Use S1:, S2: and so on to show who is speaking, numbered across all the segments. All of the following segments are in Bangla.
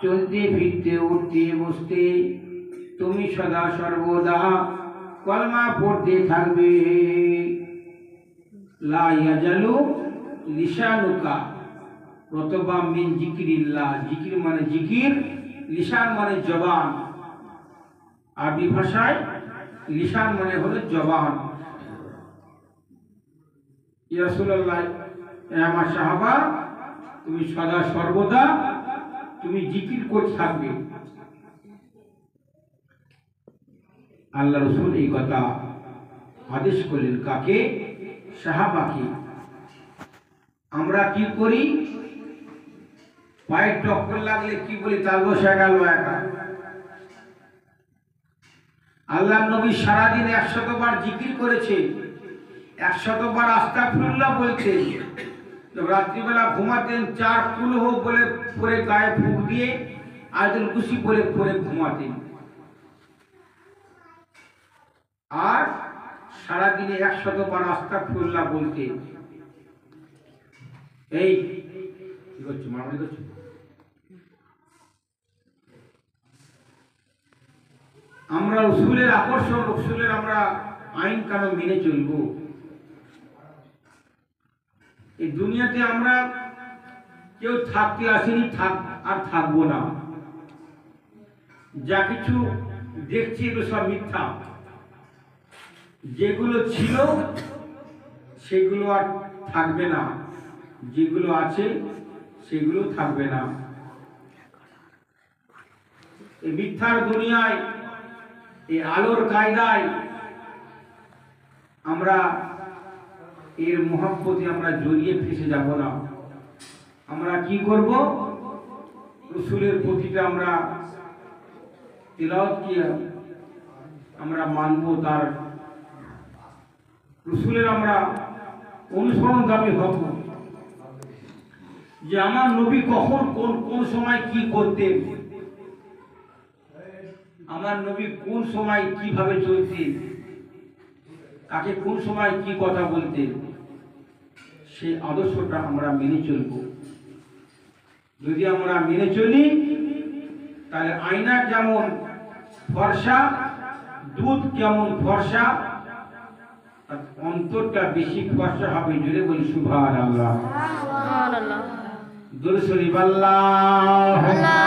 S1: চলতে ফিরতে উঠতে বসতে তুমি সদা সর্বদা কলমা পড়তে থাকবে। লা ইয়াজালু লিসানুকা রতবাম মিন জিকিরিল্লাহ। জিকির মানে জিকির, লিসান মানে জবান। আরবি ভাষায় লিসান মানে হলো জবান। ইয়া রাসূলুল্লাহ, আমার সাহাবা, তুমি সদা সর্বদা তুমি জিকির করতে থাকবে। আল্লাহ রাসূল এই কথা আদেশ করলেন কাকে? সাহাবাকে। আমরা কি করি? পায়ের টক্কর লাগলে কি বলি? তাল বসে গেল একা। আল্লাহ নবী সারাদিন 100 বার জিকির করেছে, 100 বার আস্তাগফিরুল্লাহ বলতে। রাত্রিবেলা ঘুমাতেন 4 কুলহ বলে পরে গায়ে ফুঁক দিয়ে আয়াতুল কুরসি বলে পরে ঘুমাতেন। আর সারাদিনে 100 বার আস্তাগফিরুল্লাহ বলতে। এই কি করছো? মারামারি করছো? আমরা রসুলের আকর্ষণ, রসুলের আমরা আইন কানুন মেনে চলবো। এই দুনিয়াতে আমরা কেউ থাকতে আসেনি, আর থাকবো না। যা কিছু দেখছি এগুলো সব মিথ্যা। যেগুলো ছিল সেগুলো আর থাকবে না, যেগুলো আছে সেগুলো থাকবে না। এই মিথ্যার দুনিয়ায়, এই আলোর কায়দায় আমরা এর মহব্বতে আমরা জড়িয়ে ফেসে যাব না। আমরা কি করব? রসুলের প্রতিটা আমরা তিলাওয়াত কি আমরা মানব, তার রসুলের আমরা অনুসরণকারী হব। যে আমার নবী কখন কোন সময় কি করতেন, আমার নবী কোন সময় কিভাবে চলতেন, কাকে কোন সময় কি কথা বলতেন, সেই আদর্শটা আমরা মেনে চলব। যদি আমরা মেনে চলি তাহলে আয়না যেমন ফর্সা, দুধ যেমন ফর্সা, অন্তরটা বেশি ফর্সা হবে। জোরে বলি সুবহানাল্লাহ। সুবহানাল্লাহ। দরুদ শরীফ আল্লাহুম্মা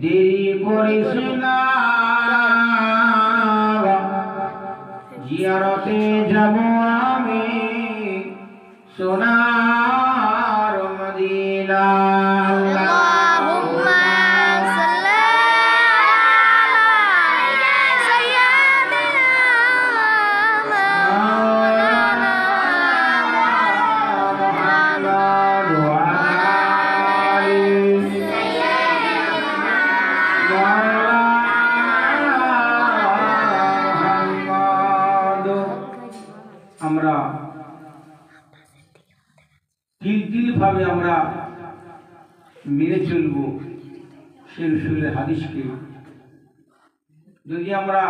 S1: দেরি করিস না, জিয়ারতে যাব আমি সোনার মদিনা। আমরা তিল ভাবে আমরা মেনে চলবো সেই রসুলের হাদিসকে। যদি আমরা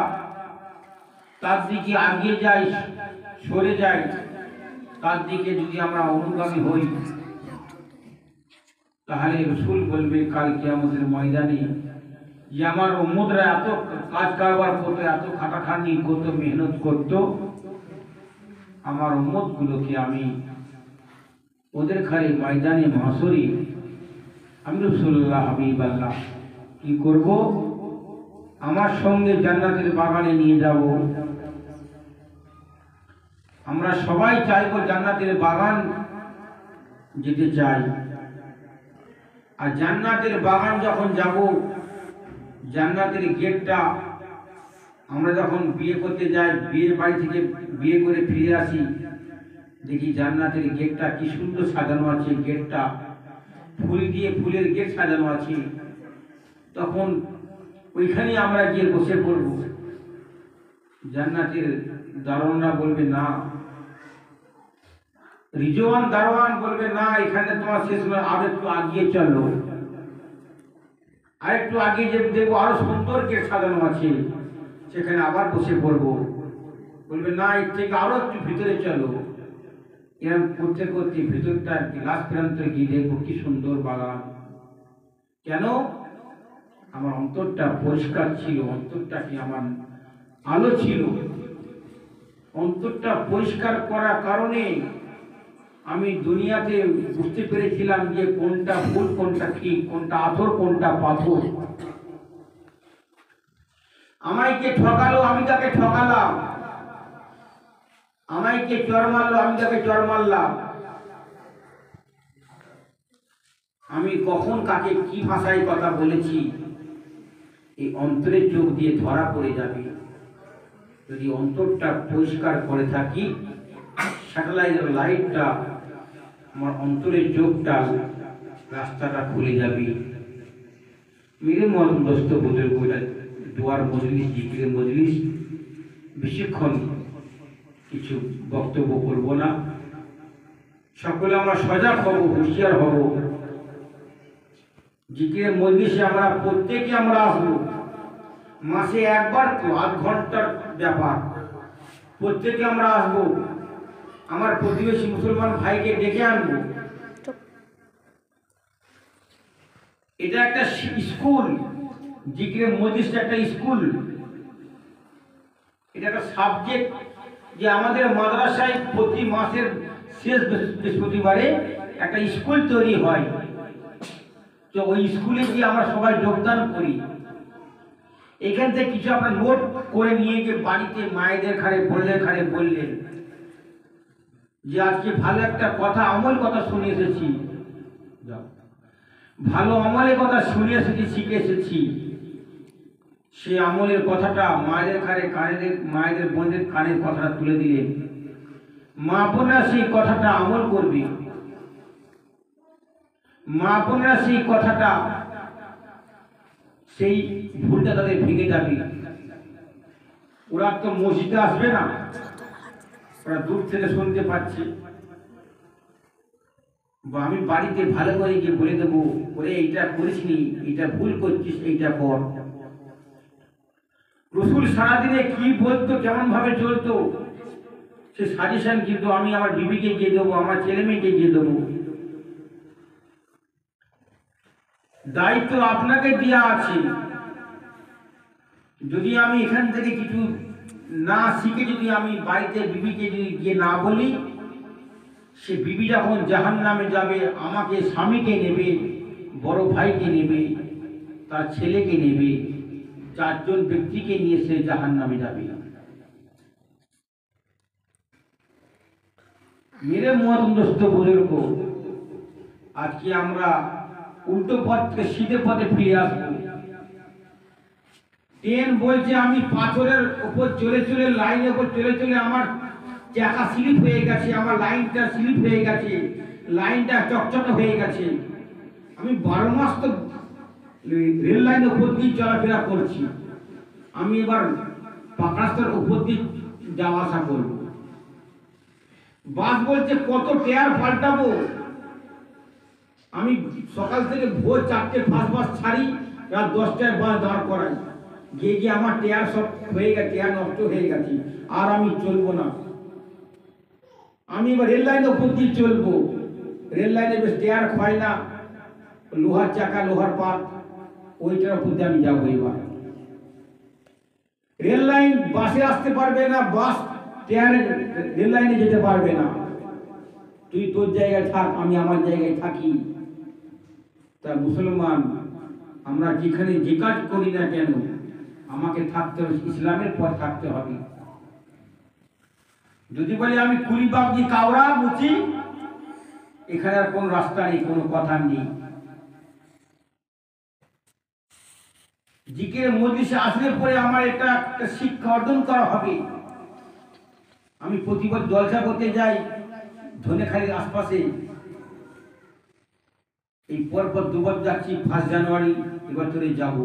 S1: তার দিকে আগিয়ে যাই, সরে যাই, তার দিকে যদি আমরা অনুগামী হই, তাহলে রসুল বলবে কাল কিয়ামতের ময়দানে যে আমার উম্মতরা এত কাজ কারবার করতো, এত খাটাখাটনি করতো, মেহনত করতো, আমার উম্মত গুলোকে আমি ওদের ঘরে ময়দানে মাসরি আমি রাসূলুল্লাহ হাবিবাল্লাহ কি করব? আমার সঙ্গে জান্নাতের বাগানে নিয়ে যাব। আমরা সবাই চাইবো জান্নাতের বাগান যেতে চাই। আর জান্নাতের বাগান যখন যাব, জান্নাতের গেটটা আমরা যখন বিয়ে করতে যাই, বিয়ের বাড়ি থেকে বিয়ে করে ফিরে আসি, দেখি জান্নাতের গেটটা কি সুন্দর সাজানো আছে। গেটটা ফুল দিয়ে, ফুলের গেট সাজানো আছে। তখন ওইখানে আমরা গিয়ে বসে পড়ব। জান্নাতের দারোয়ানরা বলবে না, রিজওয়ান দারোয়ান বলবে না এখানে তোমার শেষ নয়, আর একটু আগিয়ে চলো, আর একটু আগিয়ে যে দেখবো আরো সুন্দর গেট সাজানো আছে, সেখানে আবার বসে পড়বো। বলবে না এর থেকে আরো একটু ভিতরে চলো। এরকম করতে করতে ভিতরটা গ্লাস প্রান্ত গিয়ে দেখবো কি সুন্দর বাগান। কেন? আমার অন্তরটা পরিষ্কার ছিল, অন্তরটা কি আমার আলো ছিল। অন্তরটা পরিষ্কার করার কারণে আমি দুনিয়াতে বুঝতে পেরেছিলাম যে কোনটা ভুল, কোনটা ঠিক, কোনটা আথর, কোনটা পাথর। আমায় কে ঠকালো, আমি তাকে ঠকালাম। আমায় কে চর মারলো, আমি তাকে চর মারলাম। আমি কখন কাকে কি ভাষায় কথা বলেছি এই অন্তরের চোখ দিয়ে ধরা পড়ে যাবে। যদি অন্তরটা পরিষ্কার করে থাকি, স্যাটেলাইটের লাইটটা আমার অন্তরের চোখটা রাস্তাটা খুলে যাবে। মেরে মতন দোস্ত বুজুর্গ, দোয়ার মজলিস, জিকিরের মজলিস, বেশিক্ষণ কিছু বক্তব্য করব না। সকলে আমরা সজাগ হব, হুঁশিয়ার হব। জিকিরের মজলিসে আমরা প্রত্যেকে আমরা আসবো। মাসে একবার তো, আধ ঘন্টার ব্যাপার, প্রত্যেকে আমরা আসবো। আমার প্রতিবেশী মুসলমান ভাইকে ডেকে আনবো। এটা একটা স্কুল, জিকিরের মজলিসটা একটা স্কুল। এটা একটা সাবজেক্ট যে আমাদের মাদ্রাসায় প্রতি মাসের শেষ বৃহস্পতিবারে একটা স্কুল তৈরি হয়। তো ওই স্কুলে গিয়ে আমরা সবাই যোগদান করি। এখান থেকে কিছু আপনার নোট করে নিয়ে গিয়ে বাড়িতে মায়েদের ঘরে, বোনদের ঘরে বললেন যে আজকে ভালো একটা কথা, আমল কথা শুনে এসেছি, ভালো আমলের কথা শুনে এসেছি, শিখে এসেছি। সে আমলের কথাটা মায়েদের ঘরে কানের, মায়েদের বোনদের কানের কথাটা তুলে দিলেন। মা বোনরা সেই কথাটা আমল করবে, মা বোনরা সেই কথাটা, সেই ভুলটা তাদের ভেঙে যাবে। ওরা তো মসজিদে আসবে না, ওরা দূর থেকে শুনতে পাচ্ছে। বা আমি বাড়িতে ভালো করে গিয়ে বলে দেবো, ওরে এইটা করিসনি, এইটা ভুল করছিস, এইটা কর। রসুল সারাদিনে কি বলতো, কেমন ভাবে চলতো, সে সাজেশন কিন্তু আমি আমার বিবিকে গিয়ে দেবো, আমার ছেলে মেয়েকে গিয়ে দেবো। দায়িত্ব আপনাকে দেওয়া আছে। যদি আমি এখান থেকে কিছু না শিখে যদি আমি বাড়িতে বিবিকে যদি গিয়ে না বলি, সে বিবি যখন জাহান্নামে যাবে, আমাকে স্বামীকে নেবে, বড় ভাইকে নেবে, তার ছেলেকে নেবে, 4 জন ব্যক্তিকে নিয়ে সে জাহান্নামে যাবে। মেরে মহাদস্ত বুজুর্গ, আজকে আমরা উল্টো পথ থেকে সিধে পথে ফিরে আসবো। ট্রেন বলছে আমি পাথরের উপর চলে চলে, লাইনের উপর চলে চলে আমার চাকা স্লিপ হয়ে গেছে, আমার লাইনটা স্লিপ হয়ে গেছে, লাইনটা চকচকে হয়ে গেছে। আমি 12 মাস তো রেল লাইনের উপর দিয়ে চলাফেরা করছি, আমি এবার পাকা রাস্তার উপর দিয়ে যাওয়া আসা করব। বাস বলছে কত টায়ার পাল্টাবো। আমি সকাল থেকে ভোর 4টে ফার্স্ট বাস ছাড়ি, রাত 10টায় বাস দাঁড় করাই, গিয়ে গিয়ে আমার টায়ার সব হয়ে গেছে, টায়ার নষ্ট হয়ে গেছে, আর আমি চলবো না। আমি এবার রেল লাইনের উপর দিয়ে চলবো। রেল লাইনে বেশ টায়ার হয় না, লোহার চাকা, লোহার পাত, ওইটার উপর দিয়ে আমি যাবো। এবার রেল লাইন বাসে আসতে পারবে না, বাস টায়ারে রেল লাইনে যেতে পারবে না। তুই তোর জায়গায় থাক, আমি আমার জায়গায় থাকি। তা মুসলমান, আমরা যেখানে যে কাজ করি না কেন, আমাকে থাকতে হবে, ইসলামের পথ থাকতে হবে। যদি বলি আমি কুড়িবাগ দিয়ে কাওড়া মুচি, এখানে আর কোন রাস্তা নেই, কোনো কথা নেই। জিকিরের মজলিসে আসলে পরে আমার একটা শিক্ষা অর্জন করা হবে। আমি প্রতিবার জলসা করতে যাই ধনেখালির আশপাশে, এই পরপর 2 বার যাচ্ছি। 1 জানুয়ারি এবছরে যাব।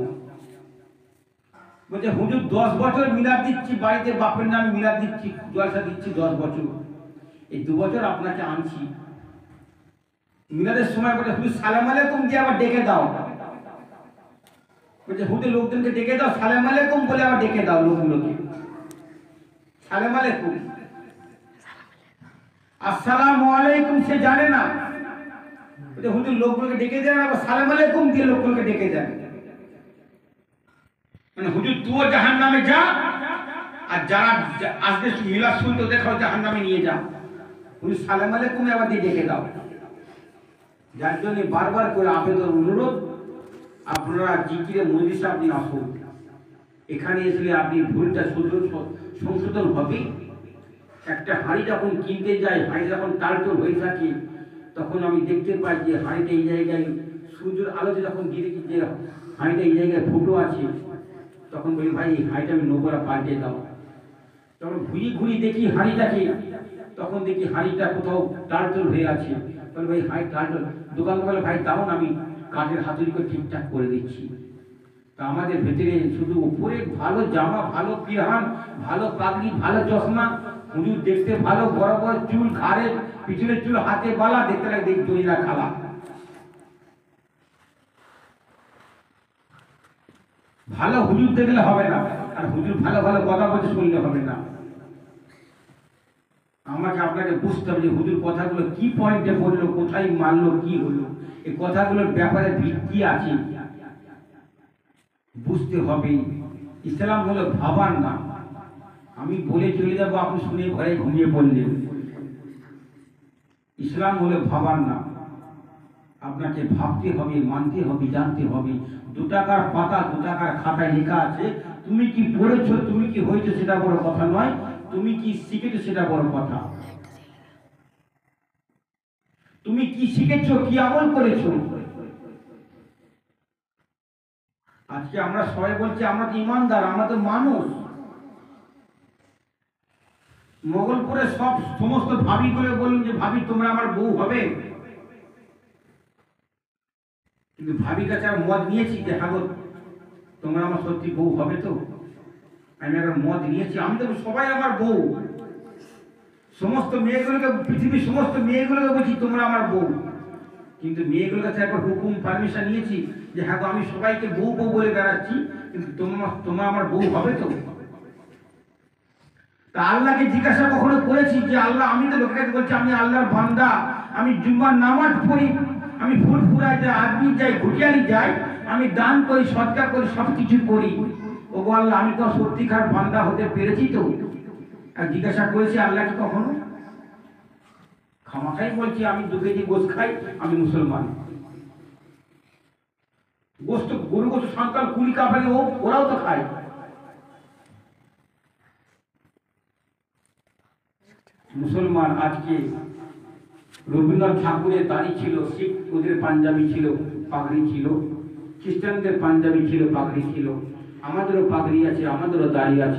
S1: বলছে হুজুর 10 বছর মিলাদ দিচ্ছি, বাড়িতে বাপের নামে মিলাদ দিচ্ছি, জলসা দিচ্ছি 10 বছর, এই 2 বছর আপনাকে আনছি। মিলাদের সময় বলে হুজুর সালাম আলাইকুম দিয়ে আবার ডেকে দাও, বলছে হুজুর লোকজনকে ডেকে দাও সালাম আলাইকুম বলে আবার ডেকে দাও লোকগুলোকে সালাম আলাইকুম। আসসালামু আলাইকুম সে জানে না, বলছে হুজুর লোকগুলোকে ডেকে দেন আবার সালাম আলাইকুম দিয়ে লোকগুলোকে ডেকে দেন। মানে হুজুর তুইও জাহান্নামে যা, আর যারা আজকে মিলাদ শুনতে দেখাও জাহান্নামে নিয়ে যা, হুজুর সালাম আলাইকুম আবার দিয়ে ডেকে দাও। যার জন্য বারবার করে আবেদন অনুরোধ, আপনারা জিকিরে মজলিসে আপনি আসুন। এখানে এসে আপনি ভুলটা সংশোধন হবে। একটা হাঁড়ি যখন কিনতে যাই, হাঁড়ি যখন টালটোল হয়ে থাকে, তখন আমি দেখতে পাই যে হাঁড়িটা এই জায়গায় সূর্যের আলোতে যখন দিয়ে দেখি যে হাঁড়িটা এই জায়গায় ফুটো আছে, তখন বলি ভাই এই হাঁড়িটা আমি নোংরা পাল্টে দাও। যখন ঘুরি দেখি হাঁড়িটাকে, তখন দেখি হাঁড়িটা কোথাও টালটোল হয়ে আছে, বলে ভাই হাঁড়ি টালটোল। দোকান বলে ভাই দাও আমি কাঠের হাতুড়ি করে ঠিকঠাক করে দিচ্ছি। তা আমাদের ভেতরে শুধু উপরে ভালো জামা, ভালো পিরহান, ভালো পাগড়ি, ভালো চশমা, হুজুর দেখতে ভালো, বড় বড় চুল, ঘাড়ে পিছনের চুল, হাতে বালা, দেখতে লাগে দেখ দইরা খালা। ভালো হুজুর দেখলে হবে না, আর হুজুর ভালো ভালো কথা বলতে শুনলে হবে না। আমাকে আপনাকে বুঝতে হবে যে হুজুর কথাগুলো কি পয়েন্টে বললো, কোথায় মারলো, কি হলো, এই কথাগুলোর ব্যাপারে ভিত্তি আছে, বুঝতে হবে। ইসলাম হলো ভাবার না। আমি বলে চলে যাবো, আপনি শুনে ঘরে ঘুমিয়ে পড়লেন। ইসলাম হলো ভাবার না। আপনাকে ভাবতে হবে, মানতে হবে, জানতে হবে। 2 টাকার পাতা 2 টাকার খাতায় লেখা আছে, তুমি কি পড়েছো, তুমি কি হয়েছো সেটা বড় কথা নয়, তুমি কি শিখেছো সেটা বড় কথা। তুমি কি শিখেছো, কি আমল করেছো। আজকে আমরা সবাই বলছি আমরা তো ইমানদার, আমরা তো মানুষ। মোগলপুরে সমস্ত ভাবি করে বললেন যে ভাবি তোমরা আমার বউ হবে, কিন্তু ভাবির কাছে আমি মত নিয়েছি যে হ্যাঁ তোমরা আমার সত্যি বউ হবে তো। আমি একবার মত নিয়েছি, আমি তো সবাই আমার বউ। সমস্ত মেয়েগুলোকে, পৃথিবীর সমস্ত মেয়েগুলোকে বলছি তোমরা আমার বউ, কিন্তু মেয়েগুলোর কাছে একবার হুকুম পারমিশন নিয়েছি যে হ্যাঁ আমি সবাইকে বউ বউ বলে বেড়াচ্ছি, কিন্তু তোমরা আমার বউ হবে তো। তা আল্লাহকে জিজ্ঞাসা কখনো করেছি যে আল্লাহ আমি তো লোকের কাছে বলছি আমি আল্লাহর বান্দা, আমি জুম্মার নামাজ পড়ি, আমি ফুল ফুরাই যাই, আদমি যাই, ঘুটিয়ালি যাই, আমি দান করি, সৎকার করি, সব কিছু করি, ও আল্লাহ আমি তো সত্যিকার বান্দা হতে পেরেছি তো। আর জিজ্ঞাসা করেছি আল্লাহকে কখনো? খামাখাই বলছি আমি 2 কেজি গোস্ত খাই, আমি মুসলমান। গোস্ত, গরু গোস্ত সন্তান কুড়ি কাপালি ওরাও তো খায়। মুসলমান আজকে রবীন্দ্রনাথ ঠাকুরের দাড়ি ছিল, শিখ ওদের পাঞ্জাবি ছিল, পাগড়ি ছিল, খ্রিস্টানদের পাঞ্জাবি ছিল, পাগড়ি ছিল, আমাদেরও পাগড়ি আছে, আমাদেরও দাড়ি আছে।